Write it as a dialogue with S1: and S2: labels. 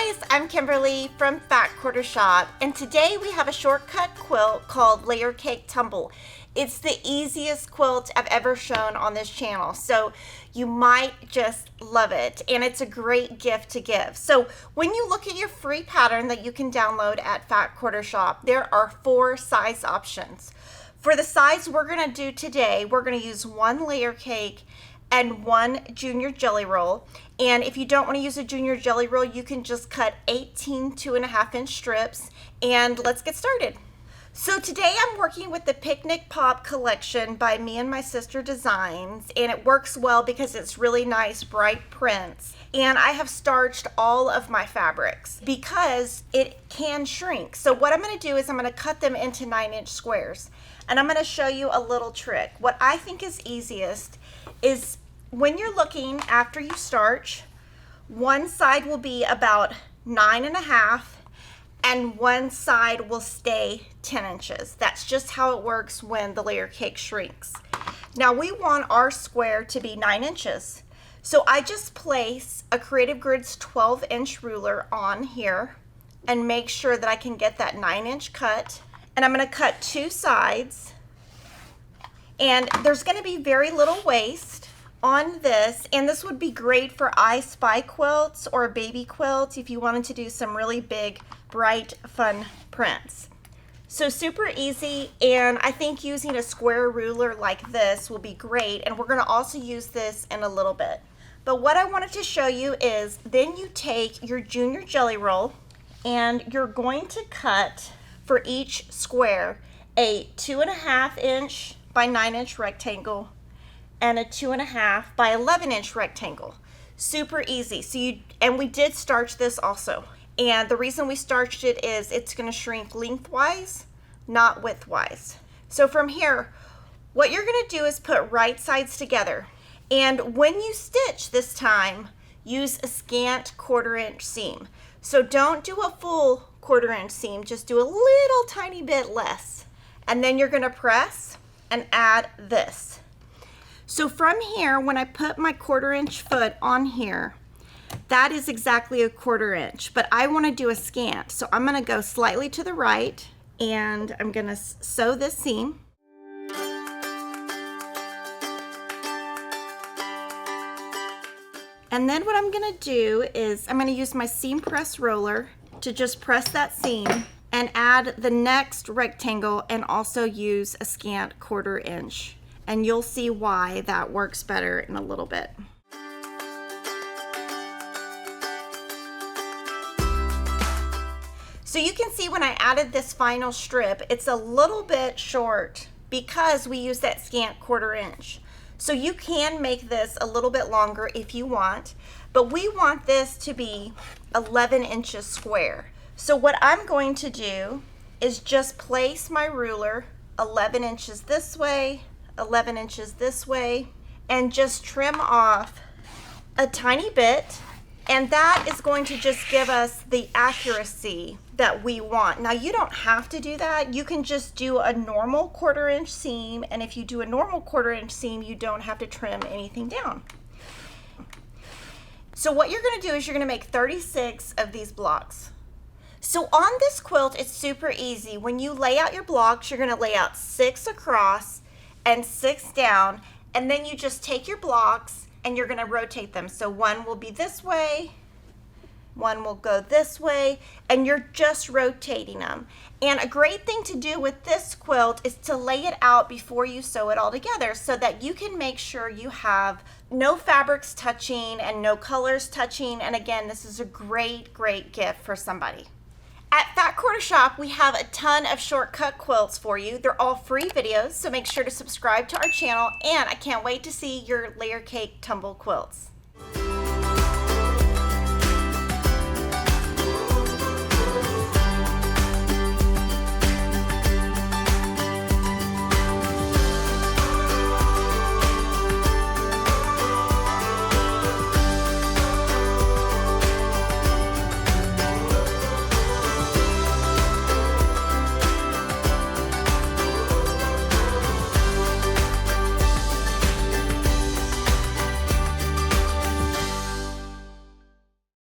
S1: guys, I'm Kimberly from Fat Quarter Shop, and today we have a shortcut quilt called Layer Cake Tumble. It's the easiest quilt I've ever shown on this channel, so you might just love it, and it's a great gift to give. So when you look at your free pattern that you can download at Fat Quarter Shop, there are 4 size options. For the size we're going to do today, we're going to use 1 layer cake and 1 junior jelly roll. And if you don't want to use a junior jelly roll, you can just cut 18 2.5-inch strips, and let's get started. So today I'm working with the Picnic Pop collection by Me and My Sister Designs, and it works well because it's really nice bright prints. And I have starched all of my fabrics because it can shrink. So what I'm going to do is I'm going to cut them into 9-inch squares, and I'm going to show you a little trick. What I think is easiest is when you're looking after you starch, one side will be about 9.5 and one side will stay 10 inches. That's just how it works when the layer cake shrinks. Now we want our square to be 9 inches. So I just place a Creative Grids 12-inch ruler on here and make sure that I can get that 9-inch cut. And I'm going to cut 2 sides. And there's going to be very little waste on this, and this would be great for I Spy quilts or baby quilts if you wanted to do some really big, bright, fun prints. So super easy, and I think using a square ruler like this will be great, and we're going to also use this in a little bit. But what I wanted to show you is then you take your junior jelly roll and you're going to cut for each square a 2.5-inch by 9-inch rectangle and a 2.5 by 11-inch rectangle. Super easy. So and we did starch this also. And the reason we starched it is it's going to shrink lengthwise, not widthwise. So from here, what you're going to do is put right sides together. And when you stitch this time, use a scant 1/4-inch seam. So don't do a full 1/4-inch seam, just do a little tiny bit less. And then you're going to press and add this. So from here, when I put my 1/4-inch foot on here, that is exactly a 1/4-inch, but I want to do a scant. So I'm going to go slightly to the right, and I'm going to sew this seam. And then what I'm going to do is I'm going to use my seam press roller to just press that seam and add the next rectangle and also use a scant 1/4-inch. And you'll see why that works better in a little bit. So you can see when I added this final strip, it's a little bit short because we use that scant 1/4-inch. So you can make this a little bit longer if you want, but we want this to be 11 inches square. So what I'm going to do is just place my ruler 11 inches this way, 11 inches this way, and just trim off a tiny bit, and that is going to just give us the accuracy that we want. Now you don't have to do that. You can just do a normal 1/4-inch seam, and if you do a normal 1/4-inch seam, you don't have to trim anything down. So what you're going to do is you're going to make 36 of these blocks. So on this quilt, it's super easy. When you lay out your blocks, you're going to lay out 6 across and 6 down, and then you just take your blocks and you're going to rotate them. So one will be this way, one will go this way, and you're just rotating them. And a great thing to do with this quilt is to lay it out before you sew it all together so that you can make sure you have no fabrics touching and no colors touching. And again, this is a great, great gift for somebody. At Fat Quarter Shop, we have a ton of shortcut quilts for you. They're all free videos, so make sure to subscribe to our channel, and I can't wait to see your Layer Cake Tumble quilts.